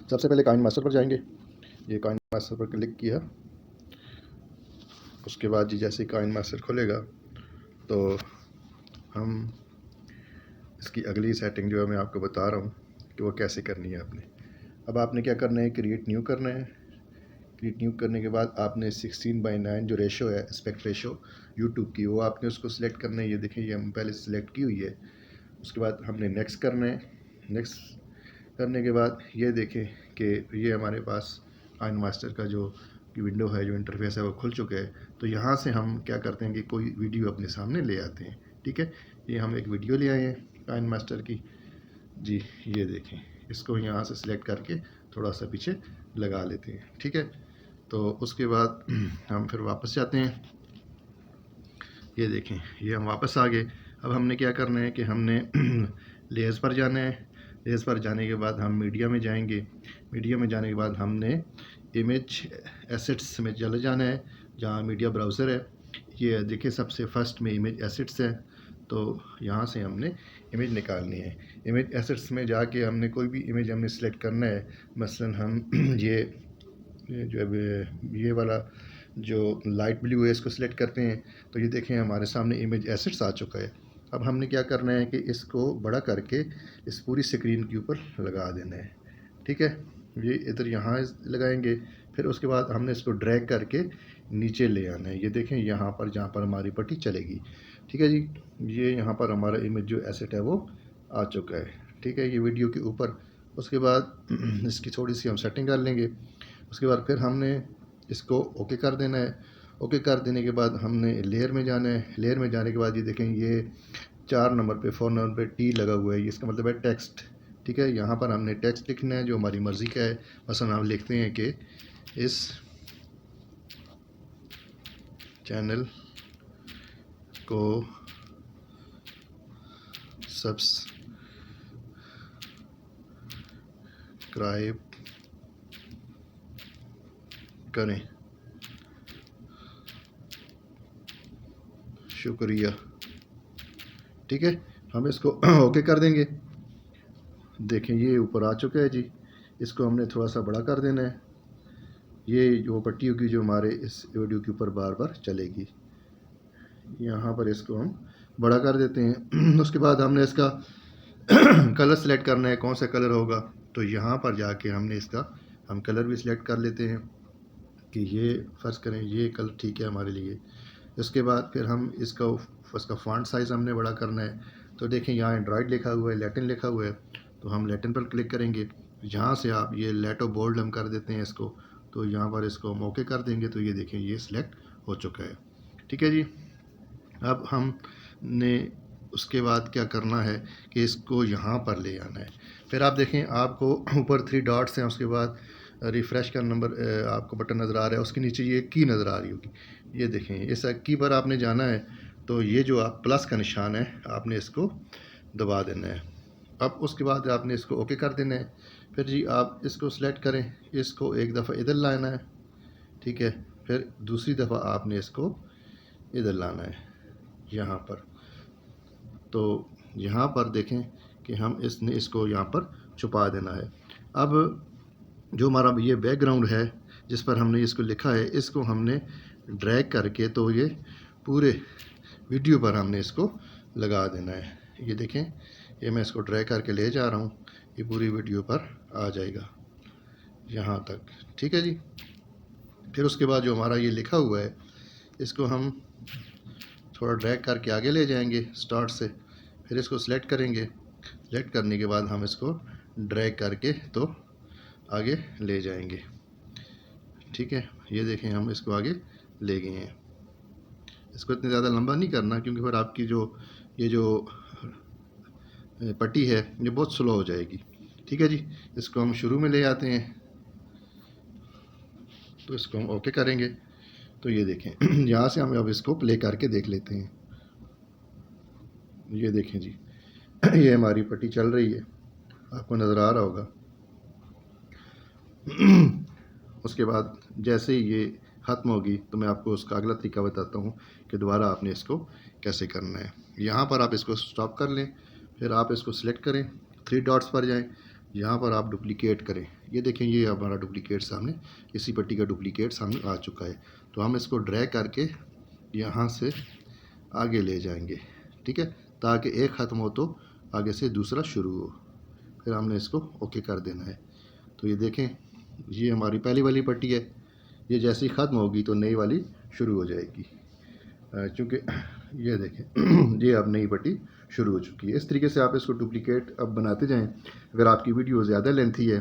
सबसे पहले Kine master पर जाएंगे। ये काइन मास्टर पर क्लिक किया, उसके बाद जी जैसे काइन मास्टर खुलेगा तो हम इसकी अगली सेटिंग जो है मैं आपको बता रहा हूँ कि वो कैसे करनी है आपने। अब आपने क्या करना है, क्रिएट न्यू करना है। क्रिएट न्यू करने के बाद आपने 16:9 जो रेशो है, एस्पेक्ट रेशो यूट्यूब की, वो आपने उसको सिलेक्ट करना है। ये देखिए, ये हम पहले सिलेक्ट की हुई है। उसके बाद हमने नेक्स्ट करना है। नेक्स्ट करने के बाद ये देखें कि ये हमारे पास काइन मास्टर का जो विंडो है, जो इंटरफेस है, वो खुल चुका है। तो यहाँ से हम क्या करते हैं कि कोई वीडियो अपने सामने ले आते हैं। ठीक है, ये हम एक वीडियो ले आए हैं काइन मास्टर की जी। ये देखें, इसको यहाँ से सिलेक्ट करके थोड़ा सा पीछे लगा लेते हैं। ठीक है, तो उसके बाद हम फिर वापस जाते हैं। ये देखें, ये हम वापस आ गए। अब हमने क्या करना है कि हमने लेयर्स पर जाना है। लेयर्स पर जाने के बाद हम मीडिया में जाएंगे। मीडिया में जाने के बाद हमने इमेज एसेट्स में चले जाना है, जहाँ मीडिया ब्राउज़र है। ये देखिए, सबसे फर्स्ट में इमेज एसेट्स है, तो यहाँ से हमने इमेज निकालनी है। इमेज एसेट्स में जाके हमने कोई भी इमेज हमने सेलेक्ट करना है। मसलन हम ये जो ये वाला जो लाइट ब्लू है, इसको सिलेक्ट करते हैं। तो ये देखें, हमारे सामने इमेज एसेट्स आ चुका है। अब हमने क्या करना है कि इसको बड़ा करके इस पूरी स्क्रीन के ऊपर लगा देना है। ठीक है, ये इधर यहाँ लगाएंगे। फिर उसके बाद हमने इसको ड्रैग करके नीचे ले आना है। ये देखें, यहाँ पर जहाँ पर हमारी पट्टी चलेगी। ठीक है जी, ये यहाँ पर हमारा इमेज जो एसेट है वो आ चुका है। ठीक है, ये वीडियो के ऊपर। उसके बाद इसकी थोड़ी सी हम सेटिंग कर लेंगे। उसके बाद फिर हमने इसको ओके कर देना है। ओके कर देने के बाद हमने लेयर में जाना है। लेयर में जाने के बाद ये देखें, ये 4 नंबर पे 4 नंबर पे टी लगा हुआ है, इसका मतलब है टेक्स्ट। ठीक है, यहाँ पर हमने टेक्स्ट लिखना है जो हमारी मर्ज़ी का है। मसलन हम लिखते हैं कि इस चैनल को सब्सक्राइब करें, शुक्रिया। ठीक है, हम इसको ओके कर देंगे। देखें, ये ऊपर आ चुका है जी। इसको हमने थोड़ा सा बड़ा कर देना है। ये जो पट्टी होगी जो हमारे इस वीडियो के ऊपर बार बार चलेगी, यहाँ पर इसको हम बड़ा कर देते हैं। उसके बाद हमने इसका कलर सेलेक्ट करना है, कौन सा कलर होगा। तो यहाँ पर जाके हमने इसका हम कलर भी सिलेक्ट कर लेते हैं कि ये फ़र्ज़ करें ये कलर ठीक है हमारे लिए। उसके बाद फिर हम इसका फ़ॉन्ट साइज़ हमने बड़ा करना है। तो देखें, यहाँ एंड्रॉयड लिखा हुआ है, लैटिन लिखा हुआ है, तो हम लैटिन पर क्लिक करेंगे। यहाँ से आप ये लेटो बोल्ड हम कर देते हैं इसको। तो यहाँ पर इसको हम ओके कर देंगे। तो ये देखें, ये सिलेक्ट हो चुका है। ठीक है जी, अब हमने उसके बाद क्या करना है कि इसको यहाँ पर ले आना है। फिर आप देखें, आपको ऊपर 3 डॉट्स हैं, उसके बाद रिफ़्रेश का नंबर आपको बटन नज़र आ रहा है, उसके नीचे ये की नज़र आ रही होगी। ये देखें, इस की पर आपने जाना है। तो ये जो आप प्लस का निशान है, आपने इसको दबा देना है। अब उसके बाद आपने इसको ओके कर देना है। फिर जी आप इसको सिलेक्ट करें, इसको एक दफ़ा इधर लाना है। ठीक है, फिर दूसरी दफ़ा आपने इसको इधर लाना है, यहाँ पर। तो यहाँ पर देखें कि हम इसको यहाँ पर छुपा देना है। अब जो हमारा ये बैकग्राउंड है जिस पर हमने इसको लिखा है, इसको हमने ड्रैग करके तो ये पूरे वीडियो पर हमने इसको लगा देना है। ये देखें, ये मैं इसको ड्रैग करके ले जा रहा हूँ, ये पूरी वीडियो पर आ जाएगा यहाँ तक। ठीक है जी, फिर उसके बाद जो हमारा ये लिखा हुआ है, इसको हम थोड़ा ड्रैग करके आगे ले जाएंगे स्टार्ट से। फिर इसको सिलेक्ट करेंगे। सिलेक्ट करने के बाद हम इसको ड्रैग करके तो आगे ले जाएंगे। ठीक है, ये देखें, हम इसको आगे ले गए हैं। इसको इतनी ज़्यादा लंबा नहीं करना, क्योंकि फिर आपकी ये जो पट्टी है ये बहुत स्लो हो जाएगी। ठीक है जी, इसको हम शुरू में ले आते हैं। तो इसको हम ओके करेंगे। तो ये देखें, यहाँ से हम अब इसको प्ले करके देख लेते हैं। ये देखें जी, ये हमारी पट्टी चल रही है, आपको नज़र आ रहा होगा। उसके बाद जैसे ही ये ख़त्म होगी तो मैं आपको उसका अगला तरीका बताता हूँ कि दोबारा आपने इसको कैसे करना है। यहाँ पर आप इसको स्टॉप कर लें, फिर आप इसको सिलेक्ट करें, 3 डॉट्स पर जाएं, यहाँ पर आप डुप्लिकेट करें। ये देखें, ये हमारा डुप्लिकेट सामने, इसी पट्टी का डुप्लिकेट सामने आ चुका है। तो हम इसको ड्रैग करके यहाँ से आगे ले जाएंगे, ठीक है, ताकि एक ख़त्म हो तो आगे से दूसरा शुरू हो। फिर हमने इसको ओके कर देना है। तो ये देखें, ये हमारी पहली वाली पट्टी है, ये जैसे ही ख़त्म होगी तो नई वाली शुरू हो जाएगी। चूँकि ये देखें ये अब नई पट्टी शुरू हो चुकी है। इस तरीके से आप इसको डुप्लिकेट अब बनाते जाएं। अगर आपकी वीडियो ज़्यादा लेंथी है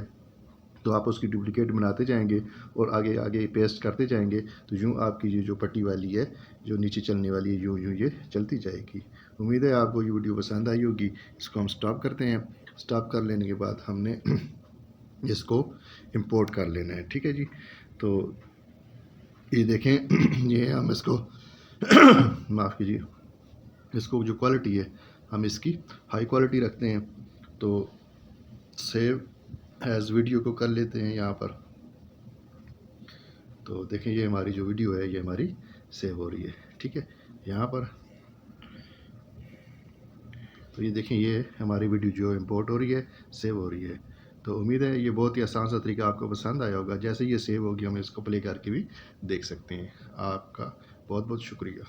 तो आप उसकी डुप्लिकेट बनाते जाएंगे और आगे आगे पेस्ट करते जाएंगे, तो यूँ आपकी ये जो पट्टी वाली है जो नीचे चलने वाली है, यूँ यूँ ये चलती जाएगी। उम्मीद है आपको ये वीडियो पसंद आई होगी। इसको हम स्टॉप करते हैं। स्टॉप कर लेने के बाद हमने इसको इंपोर्ट कर लेना है, ठीक है जी। तो ये देखें ये हम इसको माफ़ कीजिए, इसको जो क्वालिटी है हम इसकी हाई क्वालिटी रखते हैं। तो सेव एज़ वीडियो को कर लेते हैं यहाँ पर। तो देखें ये हमारी जो वीडियो है ये हमारी सेव हो रही है, ठीक है, यहाँ पर। तो ये देखें ये हमारी वीडियो जो इंपोर्ट हो रही है, सेव हो रही है। तो उम्मीद है ये बहुत ही आसान सा तरीका आपको पसंद आया होगा। जैसे ये सेव होगी हम इसको प्ले करके भी देख सकते हैं। आपका बहुत बहुत शुक्रिया।